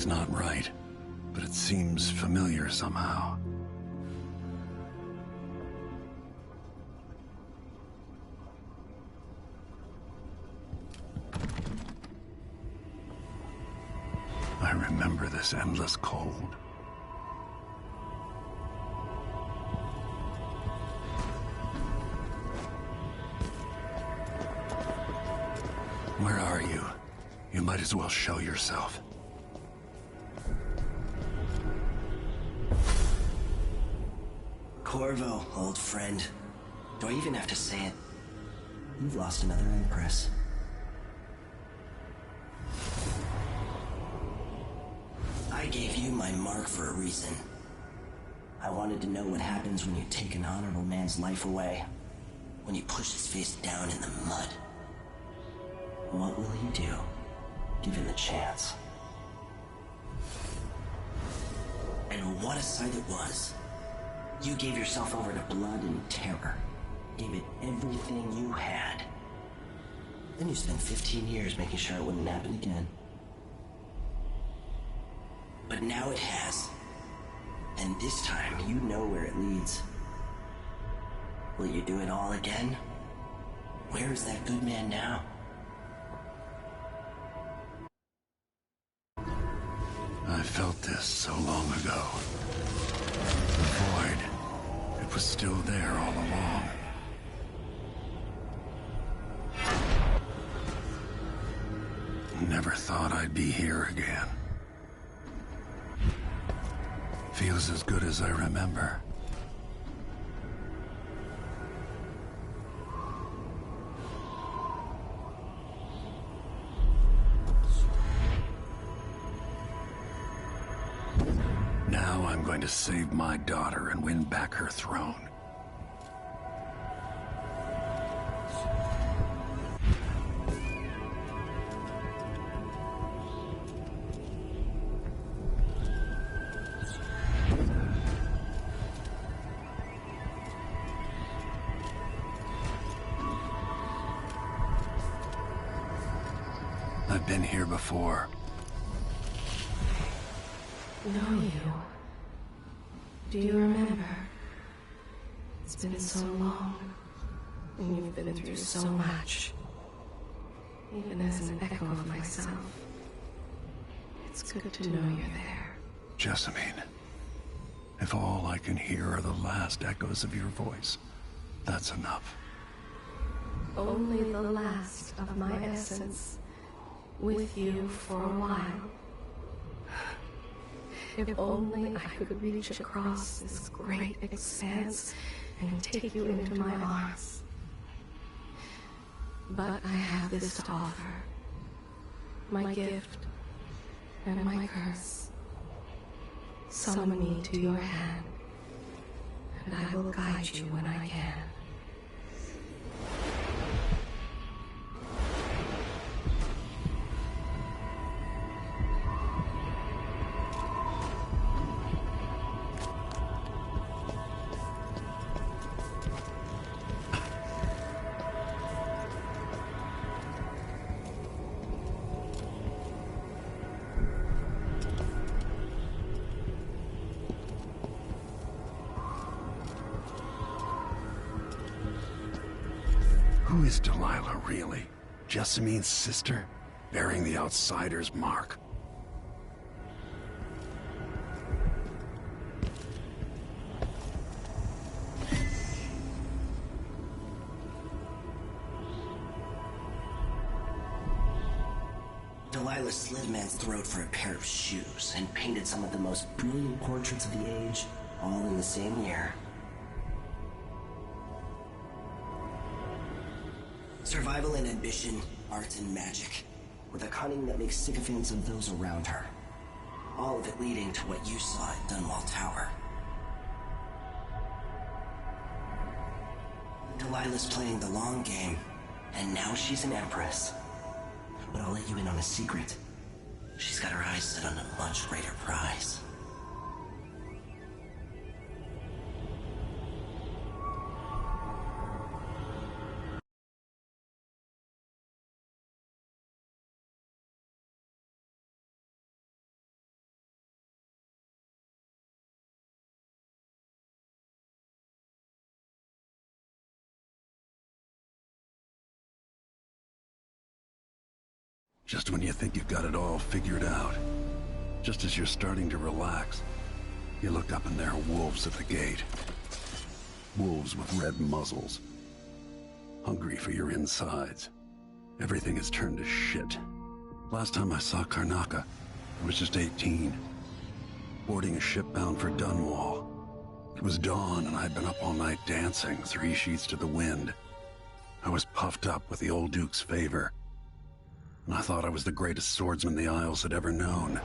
Something's not right, but it seems familiar somehow. I remember this endless cold. Where are you? You might as well show yourself. Corvo, old friend. Do I even have to say it? You've lost another Empress. I gave you my mark for a reason. I wanted to know what happens when you take an honorable man's life away. When you push his face down in the mud. What will you do, given the chance? And what a sight it was. You gave yourself over to blood and terror. Gave it everything you had. Then you spent 15 years making sure it wouldn't happen again. But now it has. And this time, you know where it leads. Will you do it all again? Where is that good man now? I felt this so long ago. The void. It was still there all along. Never thought I'd be here again. Feels as good as I remember. Now I'm going to save my daughter and win back her throne. I've been here before. Know you. Do you remember? It's been so long, and you've been through so much. Even as an echo of myself, it's good to know you're there. Jessamine, if all I can hear are the last echoes of your voice, that's enough. Only the last of my essence, with you for a while. If only I could reach across this great expanse and take you into my arms. But I have this to offer. My gift and my curse. Summon me to your hand, and I will guide you when I can. Who is Delilah, really? Jessamine's sister? Bearing the outsider's mark? Delilah slit a man's throat for a pair of shoes and painted some of the most brilliant portraits of the age, all in the same year. Survival and ambition, art and magic, with a cunning that makes sycophants of those around her. All of it leading to what you saw at Dunwall Tower. Delilah's playing the long game, and now she's an empress. But I'll let you in on a secret. She's got her eyes set on a much greater prize. Just when you think you've got it all figured out, just as you're starting to relax, you look up and there are wolves at the gate. Wolves with red muzzles, hungry for your insides. Everything has turned to shit. Last time I saw Karnaca, I was just 18, boarding a ship bound for Dunwall. It was dawn and I'd been up all night dancing, 3 sheets to the wind. I was puffed up with the old Duke's favor, and I thought I was the greatest swordsman the Isles had ever known.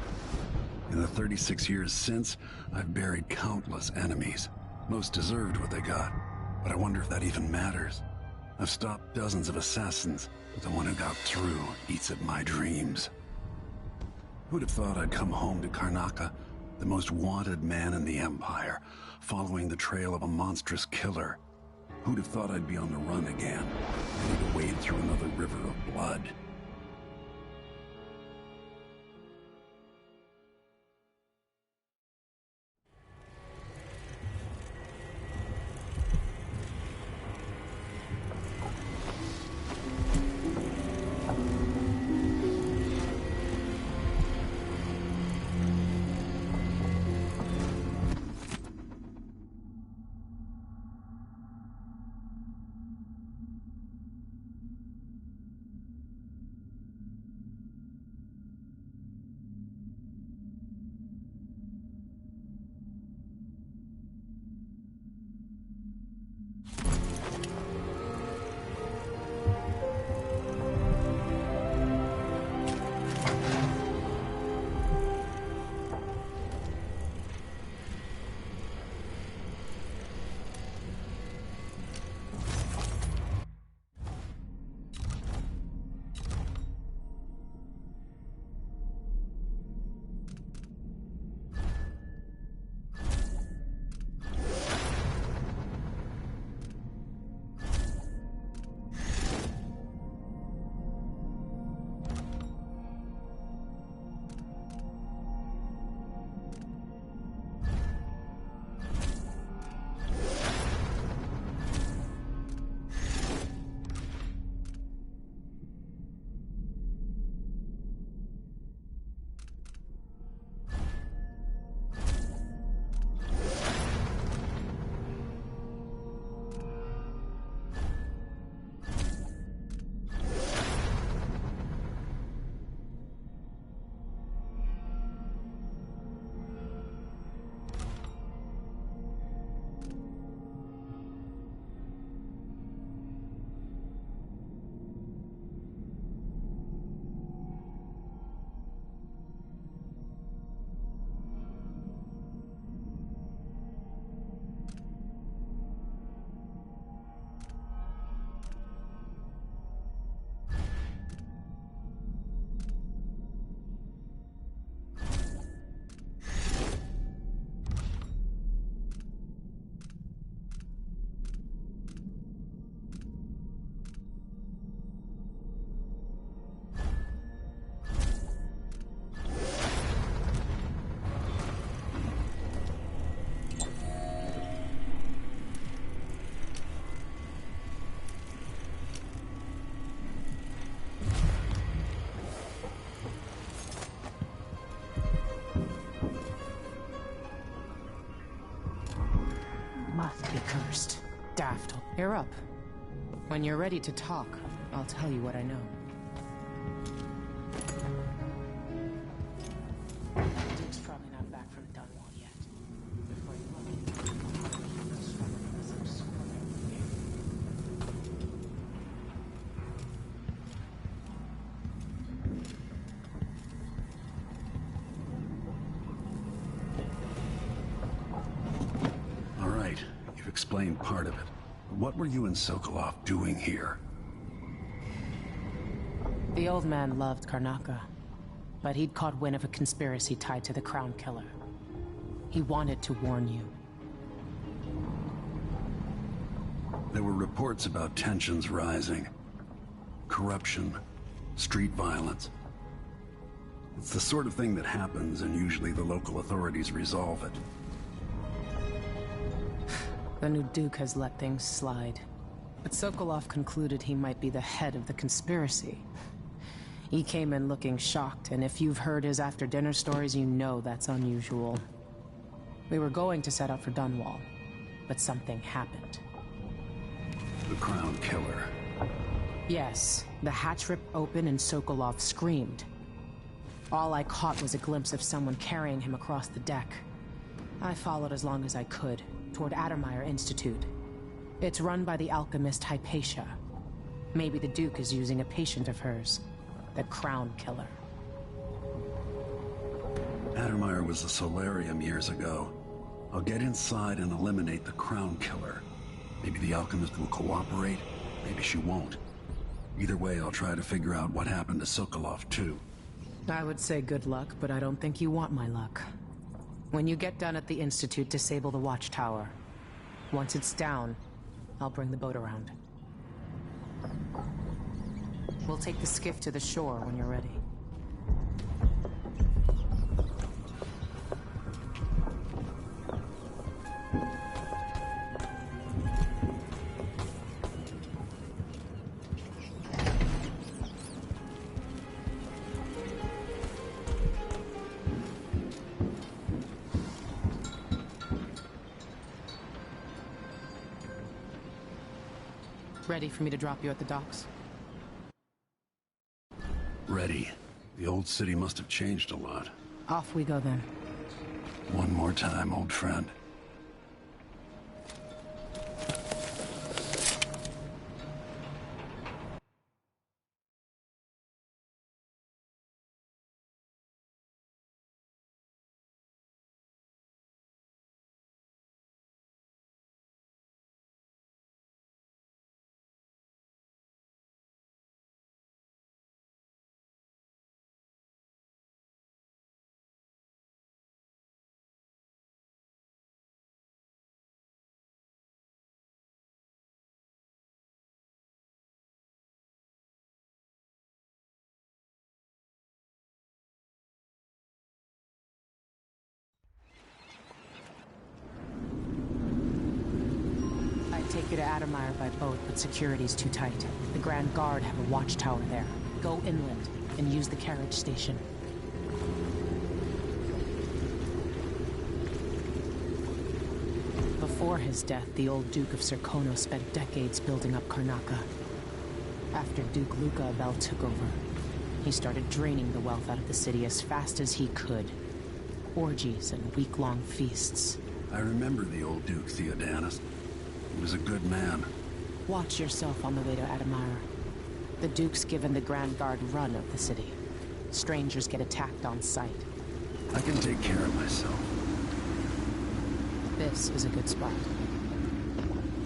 In the 36 years since, I've buried countless enemies. Most deserved what they got, but I wonder if that even matters. I've stopped dozens of assassins, but the one who got through eats at my dreams. Who'd have thought I'd come home to Karnaca, the most wanted man in the Empire, following the trail of a monstrous killer? Who'd have thought I'd be on the run again, ready to wade through another river of blood? Must be cursed. Daft. You're up. When you're ready to talk, I'll tell you what I know. Duke's probably not back from Dunwall yet. Before you look, All right, you've explained part of it. What were you and Sokolov doing here? the old man loved Karnaca, but he'd caught wind of a conspiracy tied to the Crown Killer. He wanted to warn you. There were reports about tensions rising. Corruption, street violence. It's the sort of thing that happens, and usually the local authorities resolve it. The new Duke has let things slide. But Sokolov concluded he might be the head of the conspiracy. He came in looking shocked, and if you've heard his after-dinner stories, you know that's unusual. We were going to set up for Dunwall, but something happened. The Crown Killer. Yes, the hatch ripped open and Sokolov screamed. All I caught was a glimpse of someone carrying him across the deck. I followed as long as I could, toward Addermeyer Institute. It's run by the alchemist Hypatia. Maybe the Duke is using a patient of hers. The Crown Killer. Addermeyer was a solarium years ago. I'll get inside and eliminate the Crown Killer. Maybe the alchemist will cooperate, maybe she won't. Either way, I'll try to figure out what happened to Sokolov, too. I would say good luck, but I don't think you want my luck. When you get done at the Institute, disable the watchtower. Once it's down, I'll bring the boat around. We'll take the skiff to the shore when you're ready. Ready for me to drop you at the docks? Ready. The old city must have changed a lot. Off we go then. One more time, old friend. Take you to Addermeyer by boat, but security's too tight. The Grand Guard have a watchtower there. Go inland and use the carriage station. Before his death, the old Duke of Serkonos spent decades building up Karnaca. After Duke Luca Abel took over, he started draining the wealth out of the city as fast as he could. Orgies and week-long feasts. I remember the old Duke Theodanis. He was a good man. Watch yourself on the way to Addermeyer. The Duke's given the Grand Guard run of the city. Strangers get attacked on sight. I can take care of myself. This is a good spot.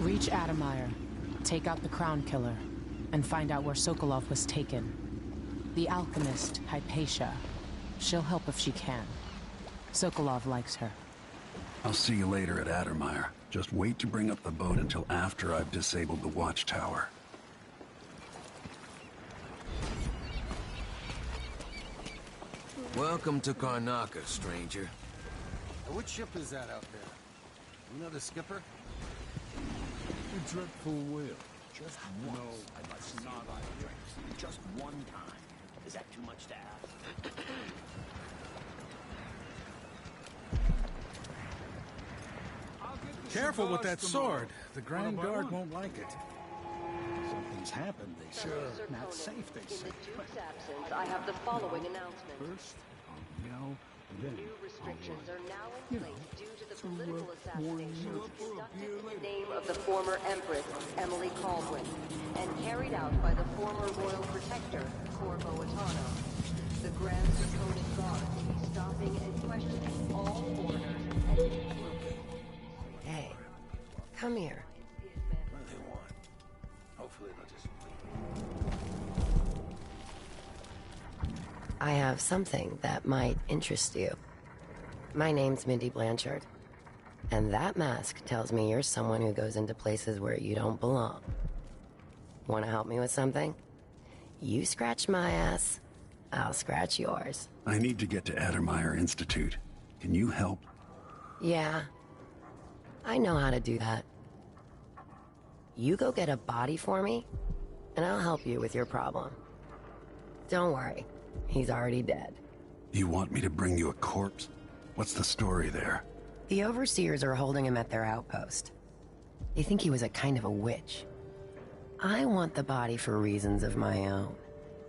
Reach Addermeyer, take out the Crown Killer, and find out where Sokolov was taken. The alchemist, Hypatia. She'll help if she can. Sokolov likes her. I'll see you later at Addermeyer. Just wait to bring up the boat until after I've disabled the watchtower. Welcome to Karnaca, stranger. Which ship is that out there? You know the skipper? A dreadful will. Just once. No, I must not buy drinks. Just one time. Is that too much to ask? Careful with that sword. The Grand Guard won't like it. Something's happened, they say. Not safe, they say. In the Duke's absence, I have the following announcement. First, I'll yell, then New restrictions I'll are now You in know, place due to the to, political warn assassination you. conducted in the name of the former Empress, Emily Caldwin, and carried out by the former Royal Protector, Corvo Attano. The Grand Draconic Guard will be stopping and questioning all foreigners and influencers. Hey, come here. What do they want? Hopefully they'll just I have something that might interest you. My name's Mindy Blanchard, and that mask tells me you're someone who goes into places where you don't belong. Want to help me with something? You scratch my ass, I'll scratch yours. I need to get to Addermeyer Institute. Can you help? Yeah, I know how to do that. You go get a body for me, and I'll help you with your problem. Don't worry. He's already dead. You want me to bring you a corpse? What's the story there? The overseers are holding him at their outpost. They think he was a kind of a witch. I want the body for reasons of my own.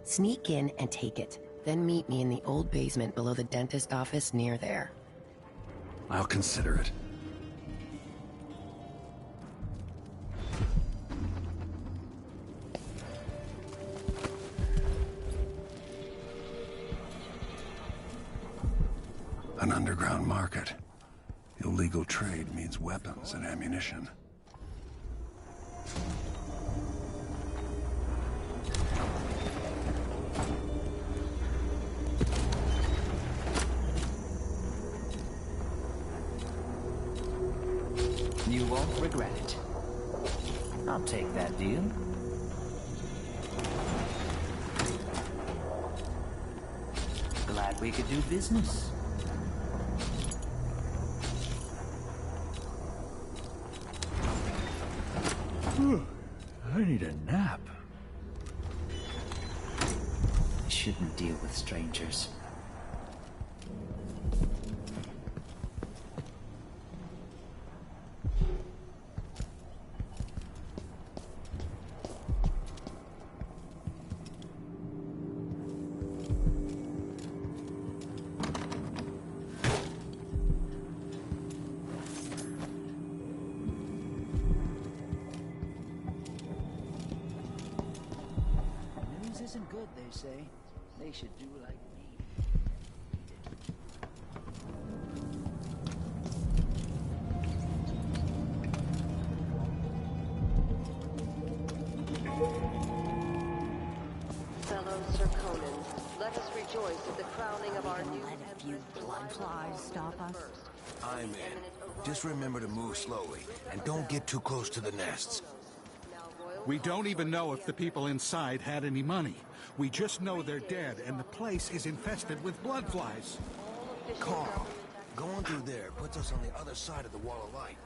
Sneak in and take it, then meet me in the old basement below the dentist office near there. I'll consider it. An underground market. Illegal trade means weapons and ammunition. You won't regret it. I'll take that deal. Glad we could do business. I need a nap. I shouldn't deal with strangers. Isn't good, they say. They should do like me. Fellow Sir Conan, let us rejoice at the crowning of our new Let a few bloodflies stop us. I'm in. Just remember to move slowly, and don't get too close to the nests. We don't even know if the people inside had any money. We just know they're dead, and the place is infested with bloodflies. Carl, going through there puts us on the other side of the wall of light.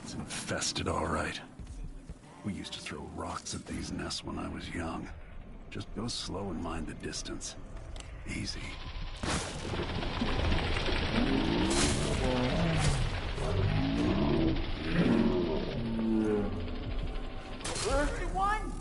It's infested, all right. We used to throw rocks at these nests when I was young. Just go slow and mind the distance. Easy. Everyone!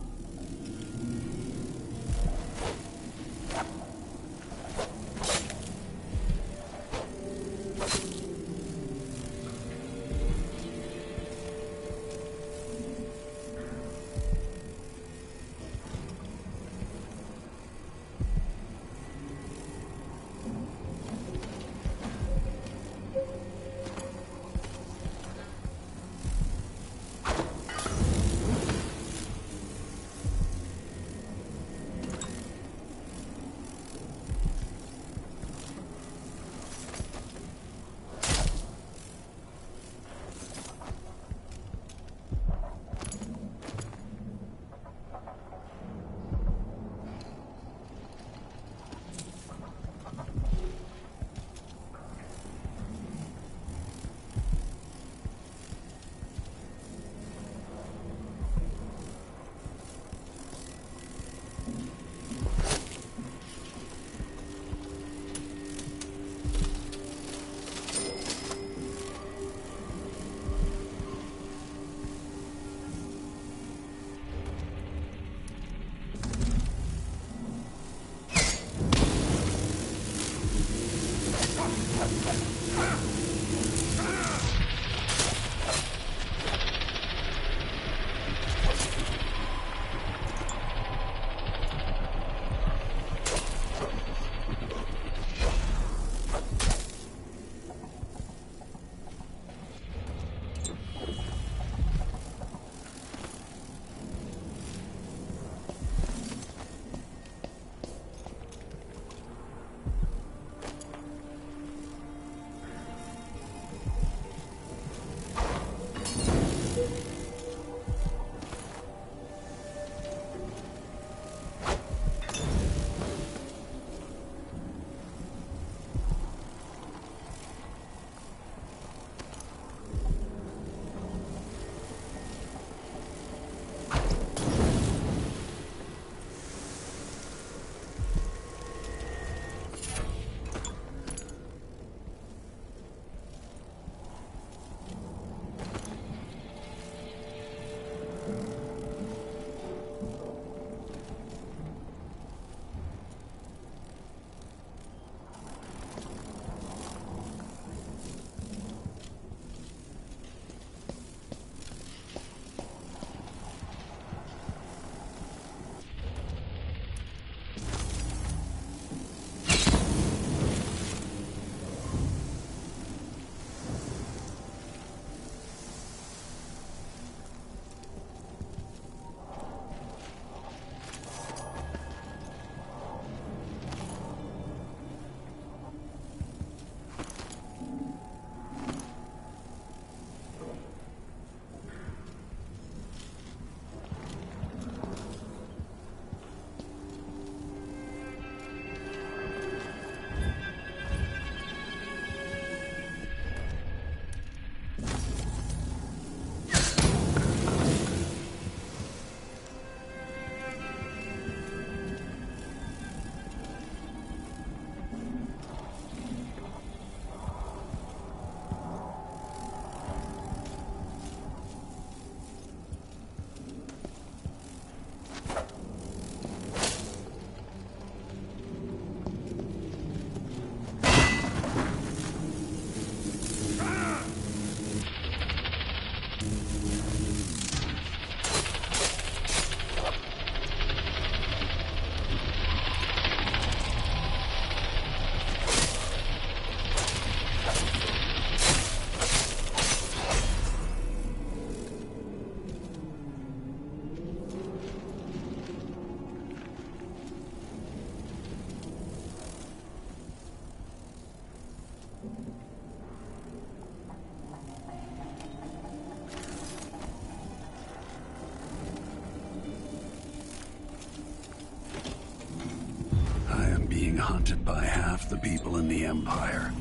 being hunted by half the people in the Empire.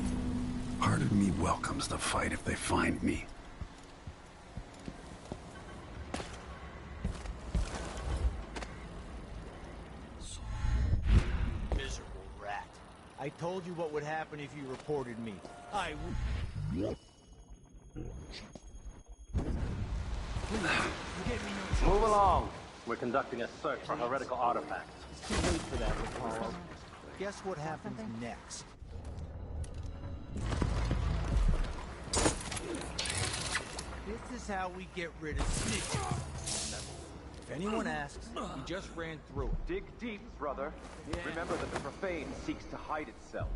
Part of me welcomes the fight if they find me. Miserable rat. I told you what would happen if you reported me. Move along. We're conducting a search for heretical artifacts. It's too late for that, Recall. Guess what happens next? This is how we get rid of snitches. If anyone asks, we just ran through it. Dig deep, brother. Yeah. Remember that the profane seeks to hide itself.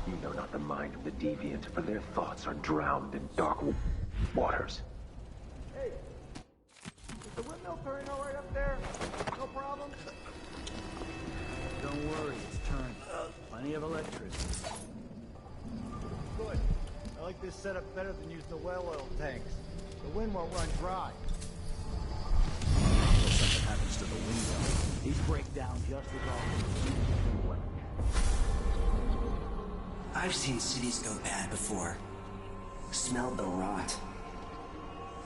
You know not the mind of the deviant, for their thoughts are drowned in dark waters. Hey, is the windmill turning all right up there? No problem? Don't worry, it's turning. Plenty of electricity. Good. I like this setup better than using the well oil tanks. The wind won't run dry. If something happens to the window, these break down just as often. I've seen cities go bad before. Smelled the rot.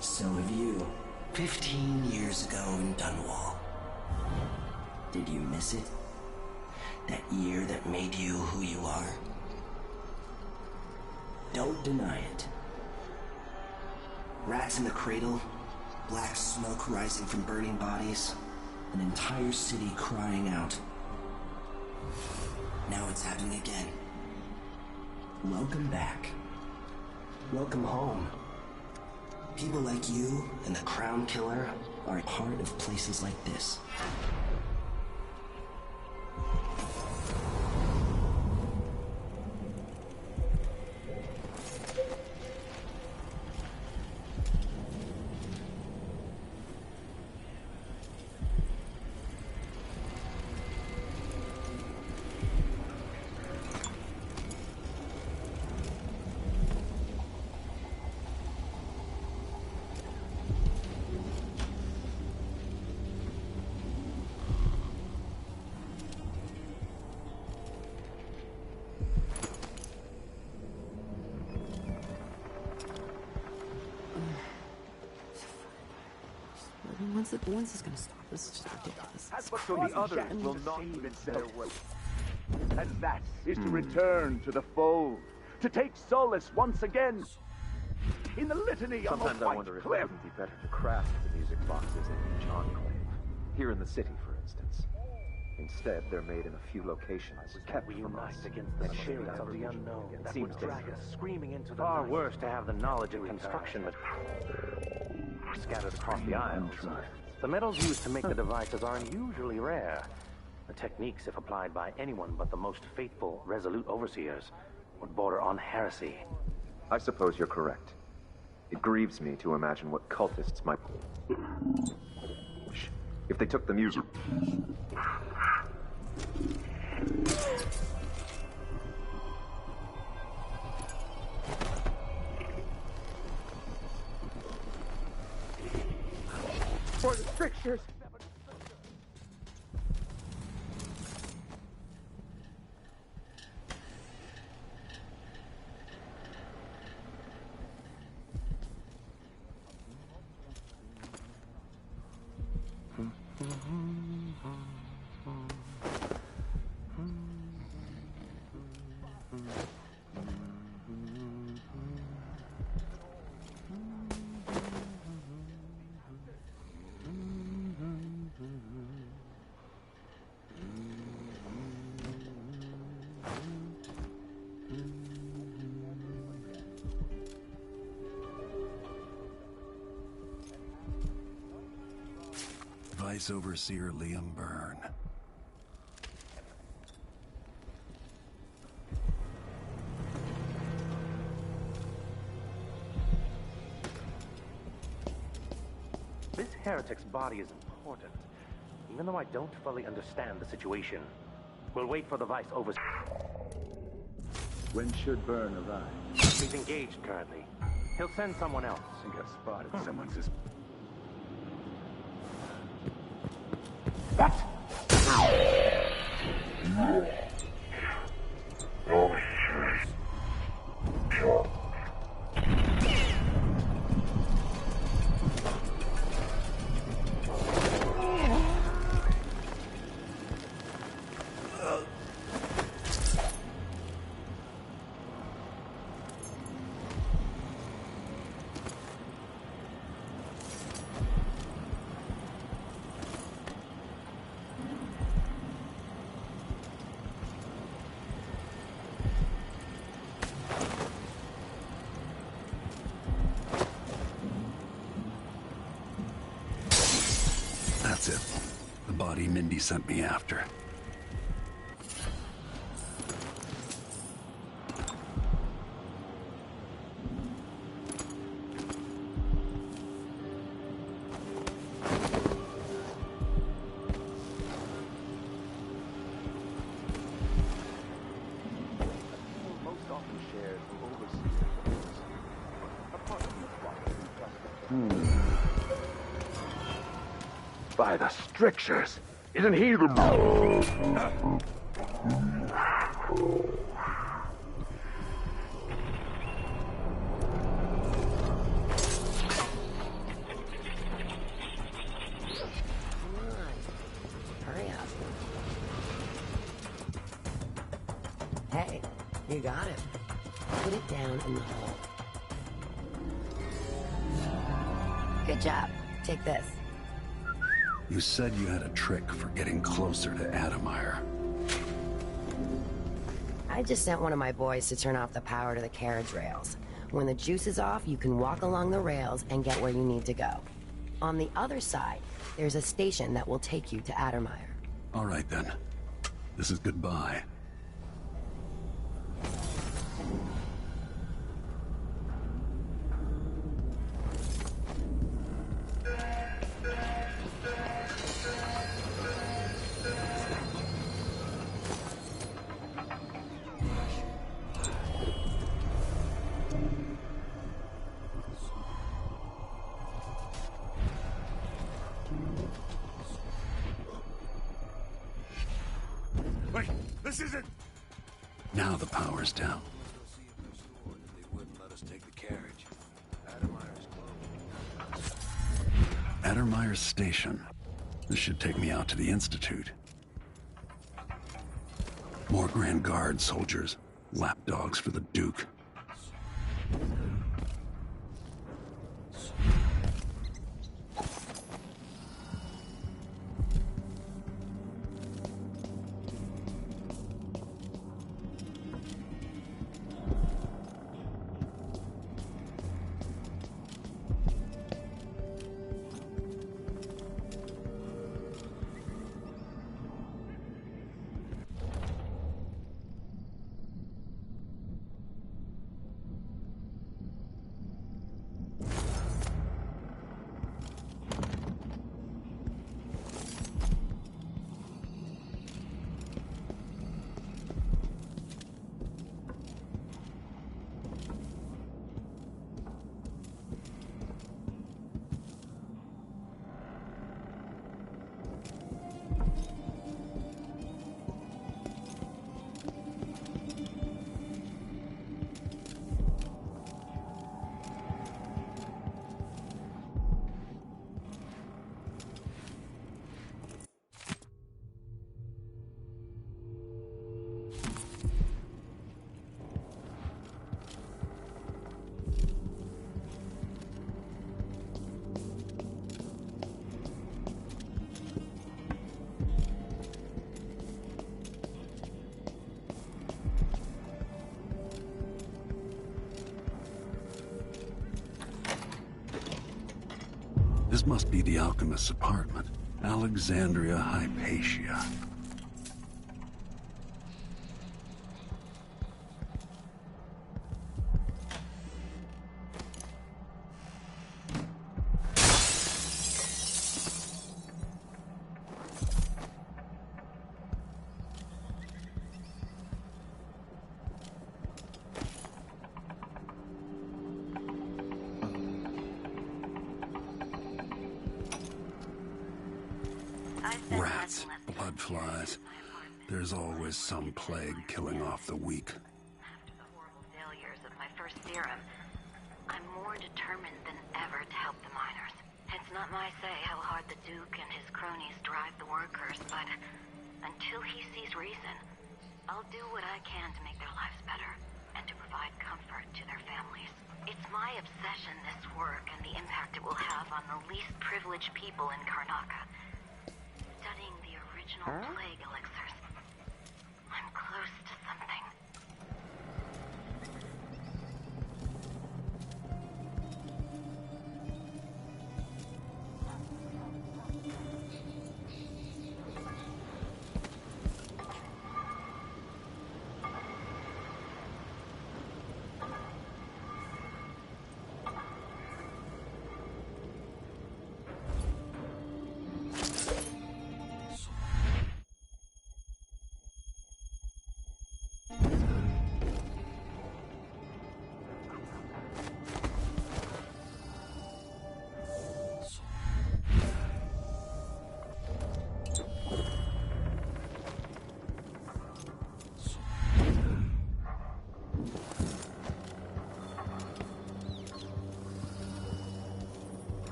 So have you. 15 years ago in Dunwall. Did you miss it? That year that made you who you are? Don't deny it. Rats in the cradle, black smoke rising from burning bodies, an entire city crying out. Now it's happening again. Welcome back. Welcome home. People like you and the Crown Killer are a part of places like this. When's this gonna stop? This is just ridiculous. But so the others will not miss their way. And that is to return to the fold, to take solace once again in the litany of the Sometimes I wonder if it wouldn't be better to craft the music boxes in each enclave. Here in the city, for instance. Instead, they're made in a few locations, kept from us against the shades of the unknown that seems would drag us screaming into the Far night. worse to have the knowledge of construction scattered across the aisles. The metals used to make the devices are unusually rare. The techniques, if applied by anyone but the most faithful, resolute overseers, would border on heresy. I suppose you're correct. It grieves me to imagine what cultists might if they took the music. For the strictures. Vice Overseer Liam Byrne. This heretic's body is important, even though I don't fully understand the situation. We'll wait for the Vice Overseer. When should Byrne arrive? He's engaged currently. He'll send someone else. I think I've spotted someone's That's it. The body Mindy sent me after. By the strictures! Isn't he the... Hurry up. Hey, you got it. Put it down in the hole. Good job. Take this. You said you had a trick for getting closer to Adamire. I just sent one of my boys to turn off the power to the carriage rails. When the juice is off, you can walk along the rails and get where you need to go. On the other side, there's a station that will take you to Adamire. All right, then. This is goodbye. Wait, this isn't... Now the power's down. They wouldn't let us take the carriage. Adamire's closed. Adamire's station. This should take me out to the Institute. More Grand Guard soldiers. Lapdogs for the Duke. This must be the alchemist's apartment. Alexandria Hypatia. Rats, blood flies. There's always some plague killing off the weak. After the horrible failures of my first serum, I'm more determined than ever to help the miners. It's not my say how hard the Duke and his cronies drive the workers, but until he sees reason, I'll do what I can to make their lives better and to provide comfort to their families. It's my obsession, this work, and the impact it will have on the least privileged people in Karnaca. Studying the original plague elixirs, I'm close to something.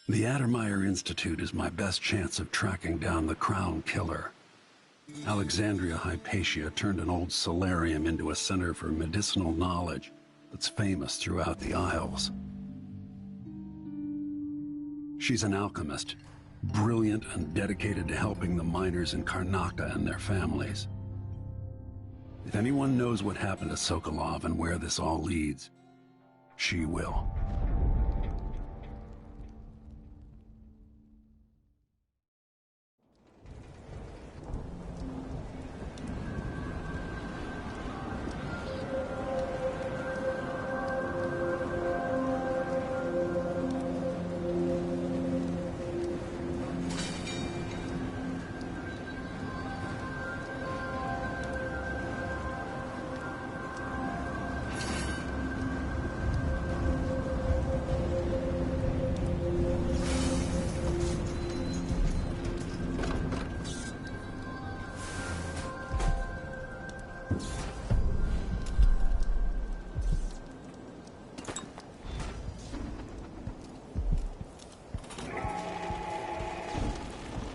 The Addermeyer Institute is my best chance of tracking down the Crown Killer. Alexandria Hypatia turned an old solarium into a center for medicinal knowledge that's famous throughout the Isles. She's an alchemist, brilliant and dedicated to helping the miners in Karnaca and their families. If anyone knows what happened to Sokolov and where this all leads, she will.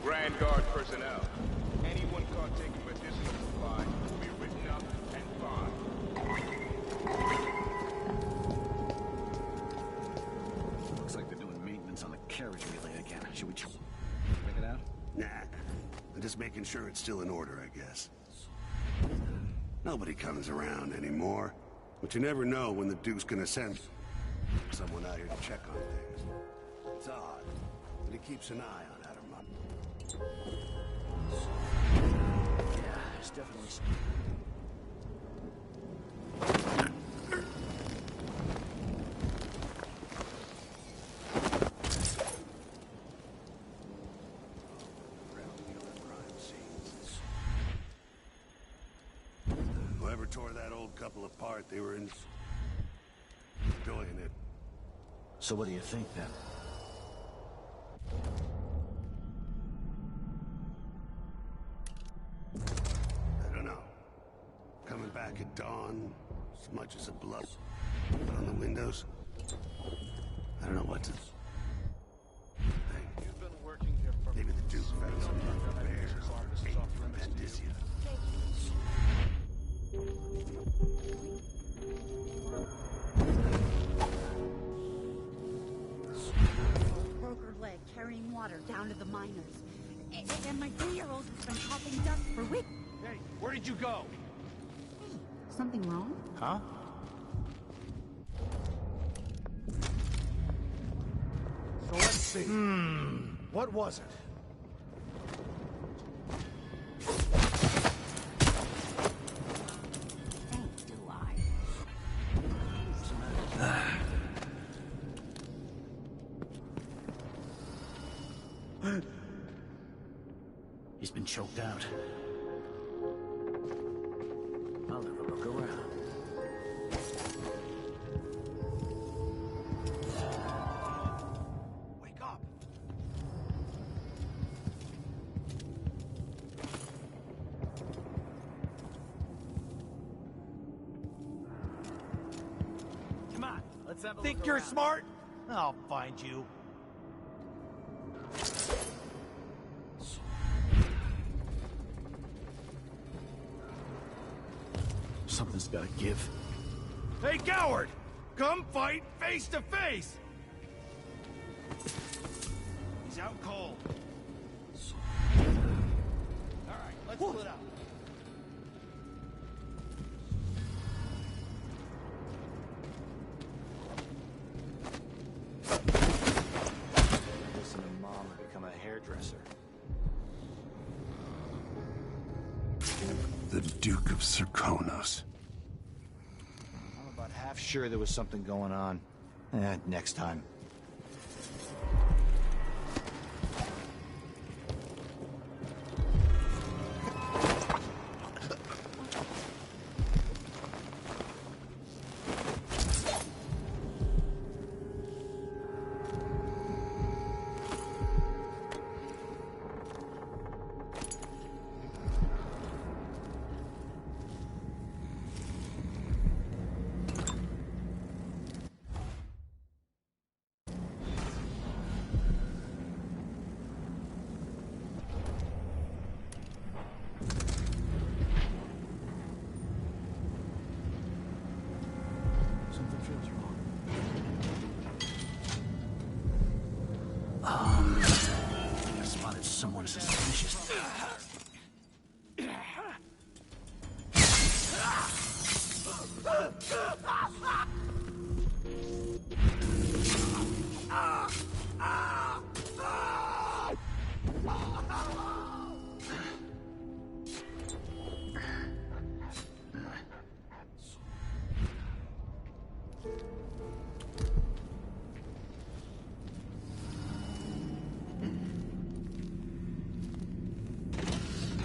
Grand Guard personnel. Anyone caught taking medicinal supplies will be written up and fined. Looks like they're doing maintenance on the carriage relay again. Should we check it out? Nah. I'm just making sure it's still in order, I guess. Nobody comes around anymore. But you never know when the Duke's gonna send someone out here to check on things. It's odd, but he keeps an eye on Addermeyer. Yeah, there's definitely some... Whoever tore that old couple apart, they were enjoying it. So what do you think, then? I don't know. Coming back at dawn, as much as a blood on the windows. I don't know what to think. You've been working here for... Maybe the Duke found some bears from Pandicia. Broke her leg. water down to the miners. And my 3-year-old has been coughing dust for weeks. Hey, where did you go? Something wrong? Huh? So let's see. What was it? Ain't do I. He's been choked out. I'll have a look around. Wake up! Come on, let's have a Think look you're around. Smart? I'll find you. Something's gotta give. Hey, coward! Come fight face to face! He's out cold. Alright, let's split up. Listen to Mom and become a hairdresser. The Duke of Serkonos. I'm about half sure there was something going on. Next time. Something feels wrong. I spotted someone suspicious.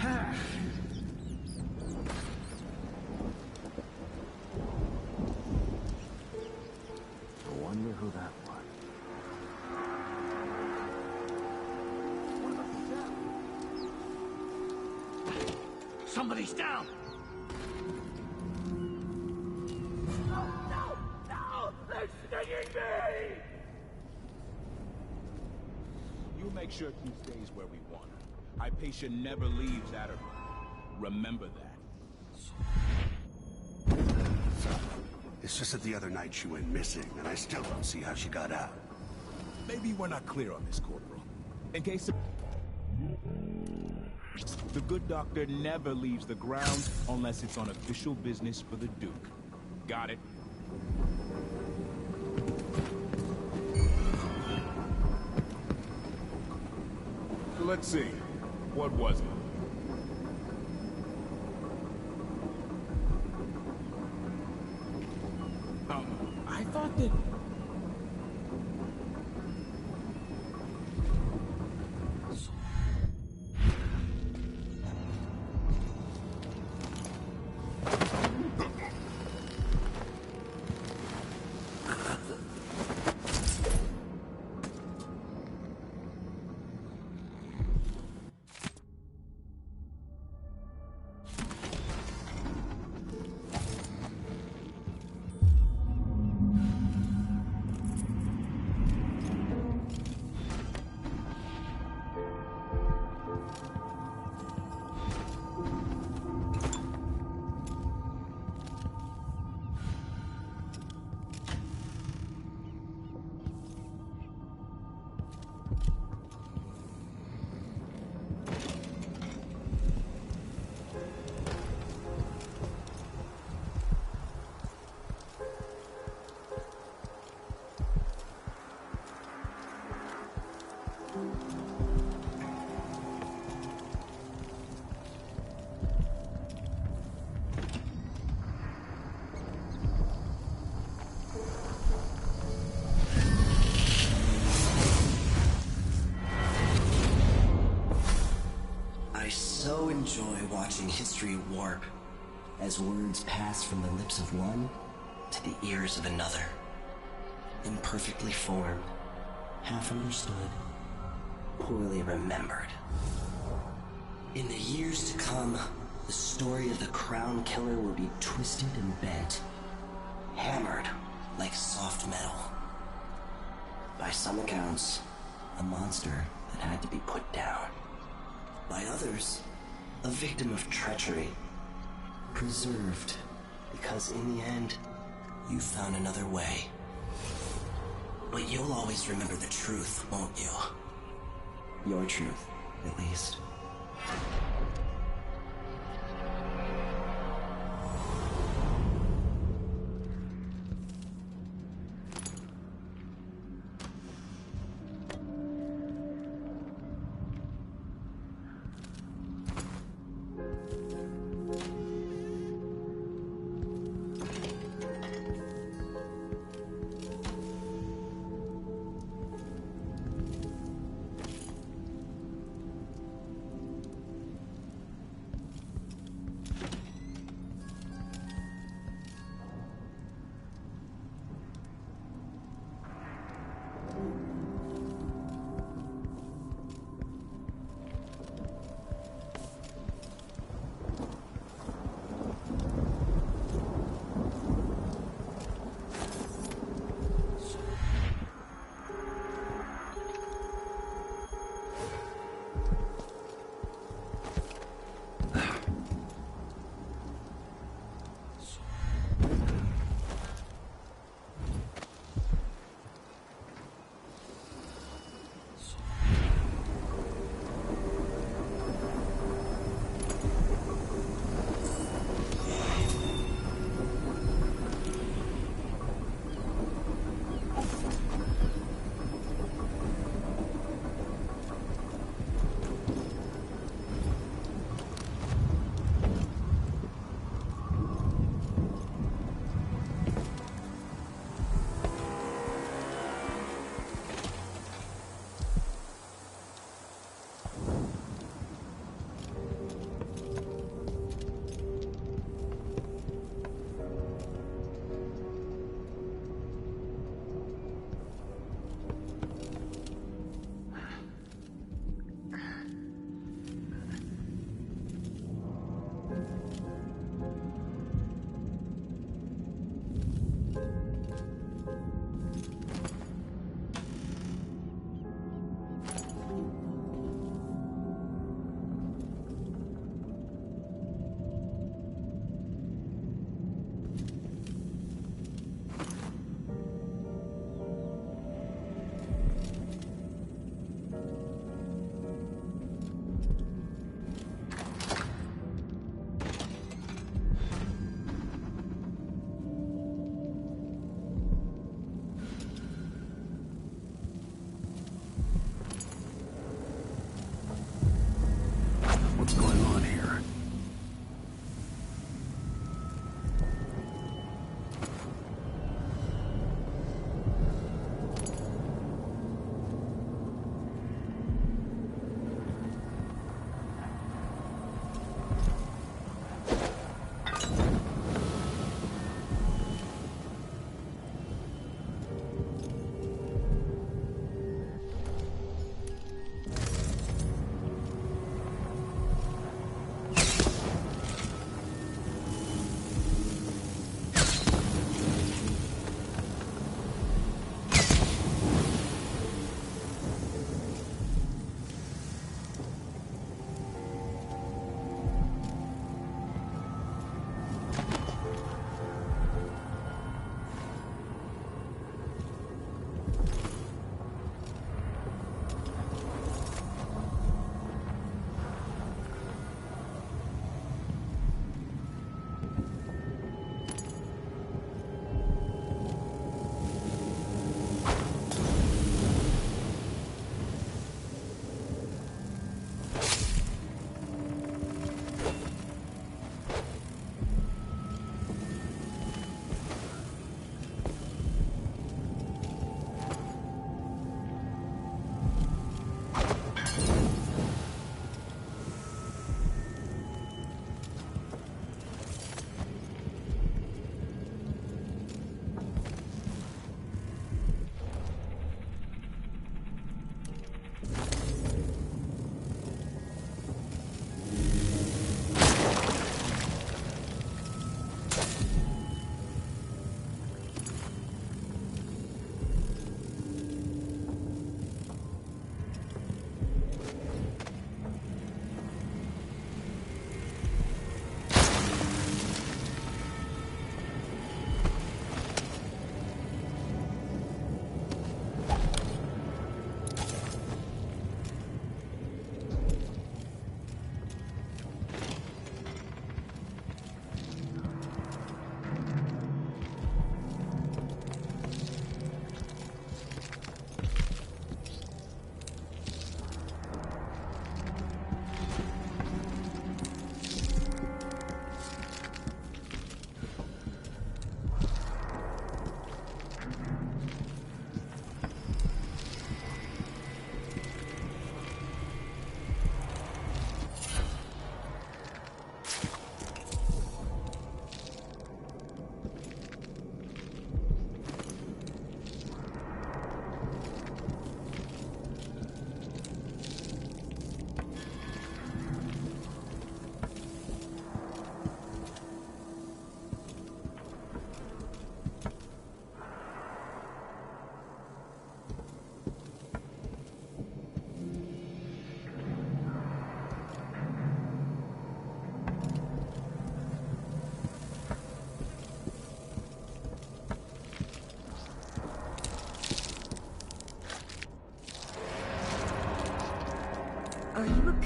I wonder who that was. Somebody's down! No! They're stinging me! You make sure Q stays where we want her. Hypatia never leaves Adderley. Remember that. It's just that the other night she went missing, and I still don't see how she got out. Maybe we're not clear on this, Corporal. In case the good doctor never leaves the ground unless it's on official business for the Duke. Got it? So let's see. What was it? I thought that... enjoy watching history warp as words pass from the lips of one to the ears of another. Imperfectly formed, half understood, poorly remembered. In the years to come, the story of the Crown Killer will be twisted and bent, hammered like soft metal. By some accounts, a monster that had to be put down. By others, a victim of treachery, preserved because in the end, you found another way. But you'll always remember the truth, won't you? Your truth, at least.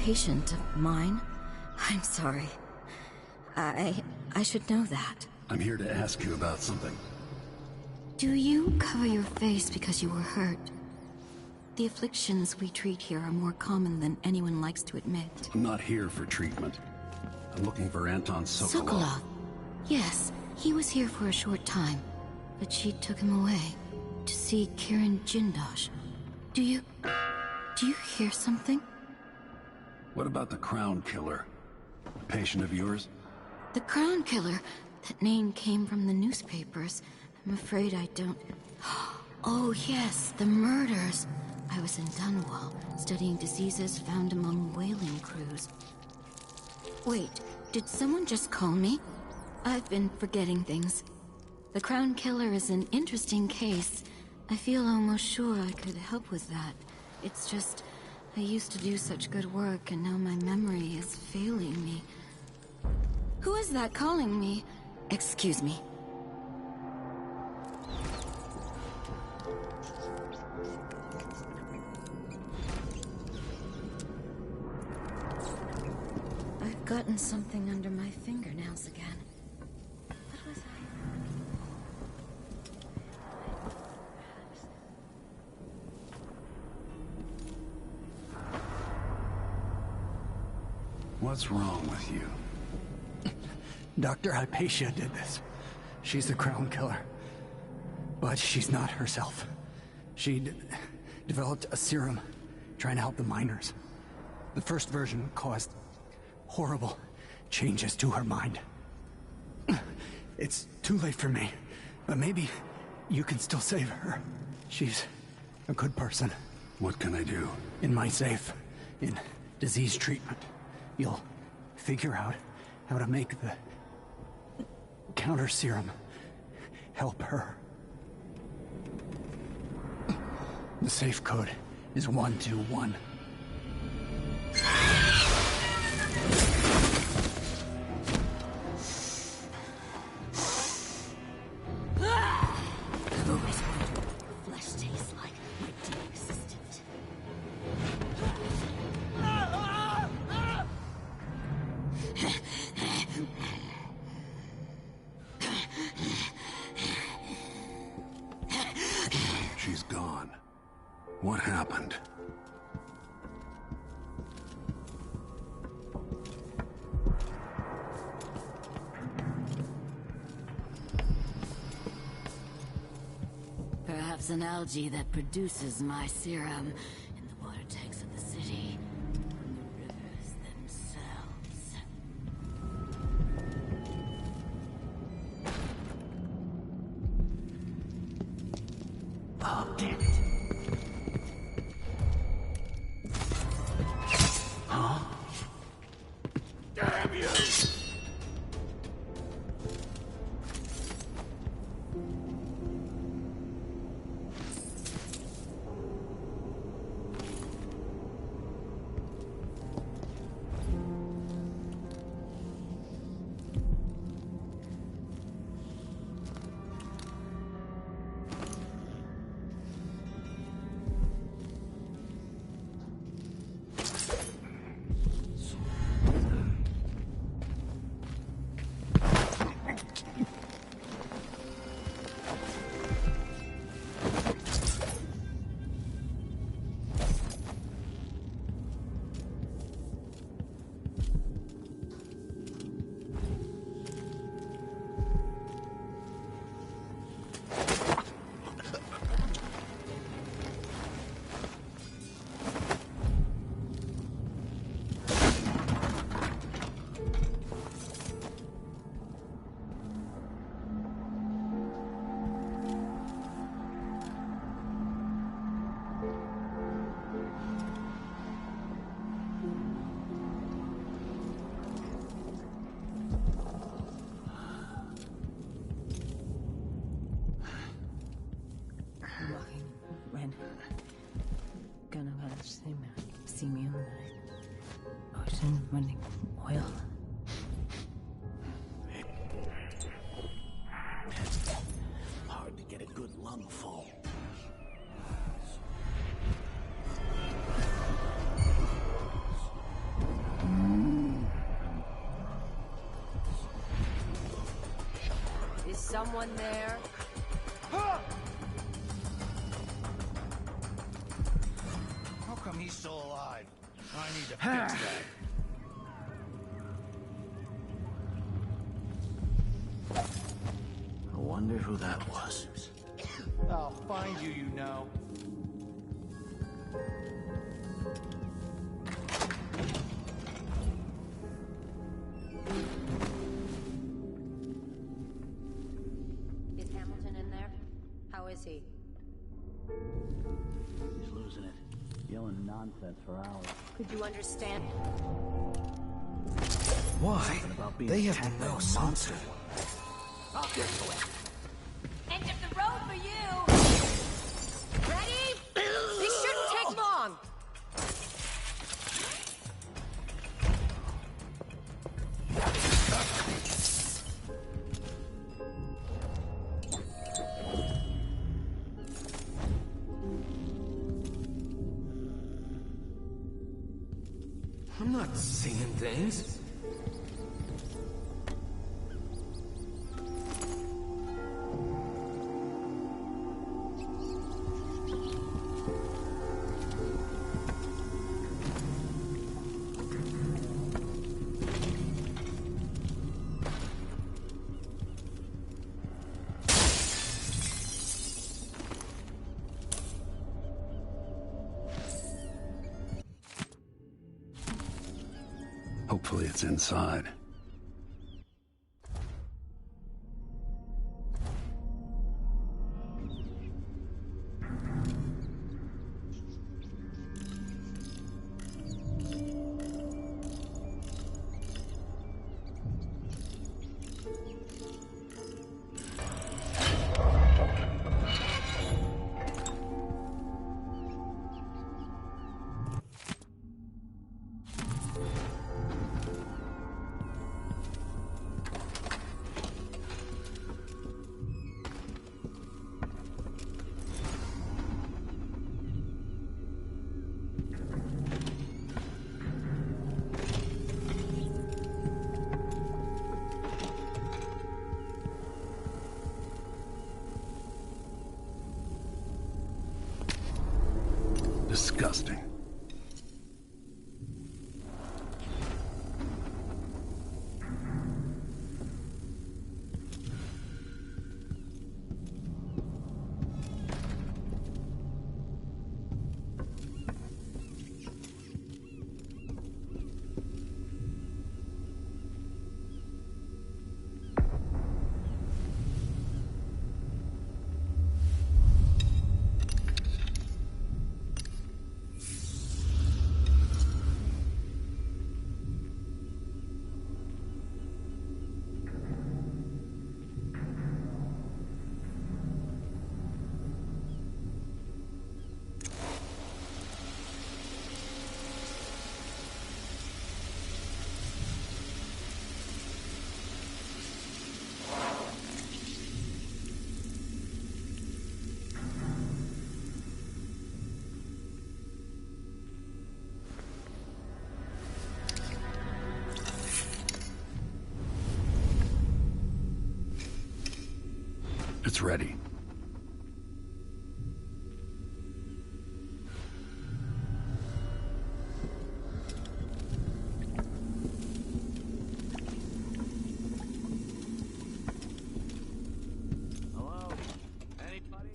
patient of mine? I'm sorry. I should know that. I'm here to ask you about something. Do you cover your face because you were hurt? The afflictions we treat here are more common than anyone likes to admit. I'm not here for treatment. I'm looking for Anton Sokolov. Sokolov? Yes, he was here for a short time, but she took him away to see Kirin Jindosh. Do you hear something? What about the Crown Killer? A patient of yours? The Crown Killer? That name came from the newspapers. I'm afraid I don't... Oh yes, the murders. I was in Dunwall, studying diseases found among whaling crews. Wait, did someone just call me? I've been forgetting things. The Crown Killer is an interesting case. I feel almost sure I could help with that. It's just, I used to do such good work, and now my memory is failing me. Who is that calling me? Excuse me. I've gotten something under my fingernails again. What was What's wrong with you? Dr. Hypatia did this. She's the Crown Killer. But she's not herself. She developed a serum trying to help the miners. The first version caused horrible changes to her mind. It's too late for me, but maybe you can still save her. She's a good person. What can I do? In my safe, in disease treatment, you'll figure out how to make the counter serum help her. The safe code is 121. I've always wondered what your flesh tastes like, my dear assistant. She's gone. What happened? Perhaps an algae that produces my serum in the water tanks of the city. From the rivers themselves. Oh, damn it. Huh? Damn you! Walking when gonna see me in the ocean running oil. Hard to get a good lungful. someone there? How come he's still alive? I need to fix that. I wonder who that was. I'll find you, you know. Is Hamilton in there? How is he? He's losing it. Yelling nonsense for hours. Could you understand? Why? They have no sense. I'll get to it. End of the road for you! Ready? This shouldn't take long! I'm not seeing things. Hopefully it's inside. Disgusting. It's ready. Hello? Anybody?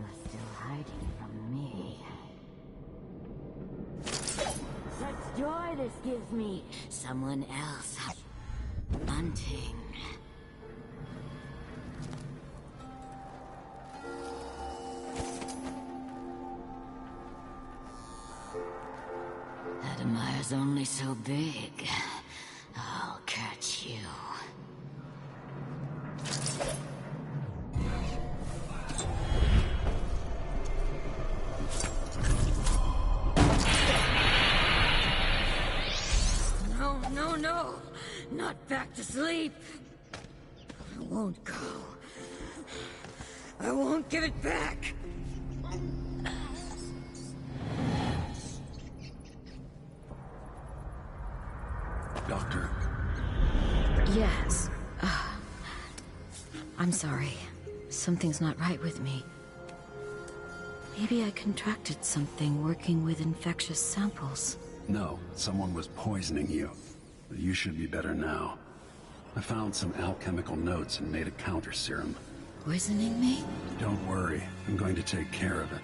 You're still hiding from me. Such joy this gives me. Someone else hunting. Admire's only so big. I'll catch you. No! Not back to sleep! I won't go. I won't give it back! Doctor? Yes. I'm sorry. Something's not right with me. Maybe I contracted something working with infectious samples. No, someone was poisoning you. You should be better now. I found some alchemical notes and made a counter serum. Poisoning me? Don't worry, I'm going to take care of it.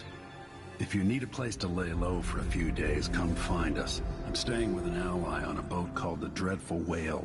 If you need a place to lay low for a few days, come find us. I'm staying with an ally on a boat called the Dreadful Whale.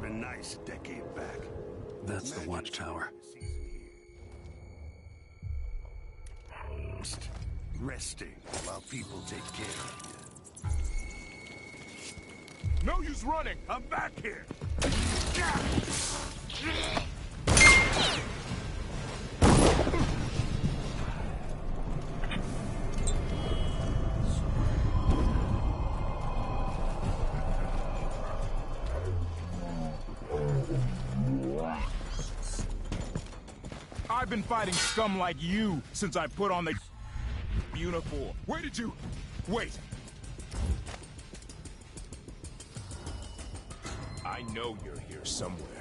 Nice decade back. That's the watchtower. Resting while people take care of you. No use running! I'm back here! I've been fighting scum like you since I put on the uniform. Where did you... Wait. I know you're here somewhere.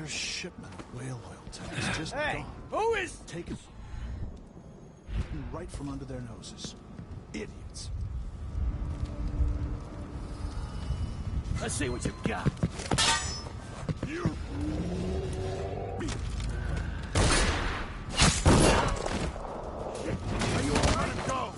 entire shipment of whale oil tanks just Hey, gone. who is... Taken right from under their noses. Idiots. Let's see what you've got. You... Are you all right? Go!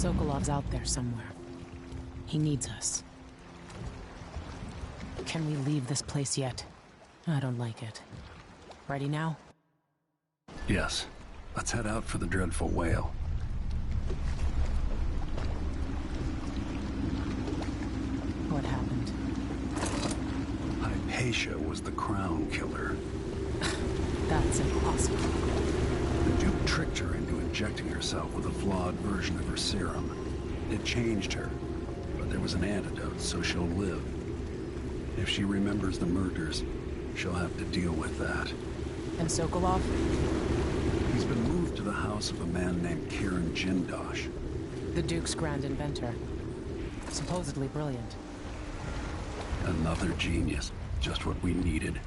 Sokolov's out there somewhere. He needs us. Can we leave this place yet? I don't like it. Ready now? Yes. Let's head out for the dreadful whale. What happened? Hypatia was the crown killer. That's impossible. The Duke tricked her into injecting herself with a flawed version of her serum. It changed her, but there was an antidote, so she'll live. If she remembers the murders, she'll have to deal with that. And Sokolov? He's been moved to the house of a man named Kieran Jindosh. The Duke's grand inventor. Supposedly brilliant. Another genius. Just what we needed.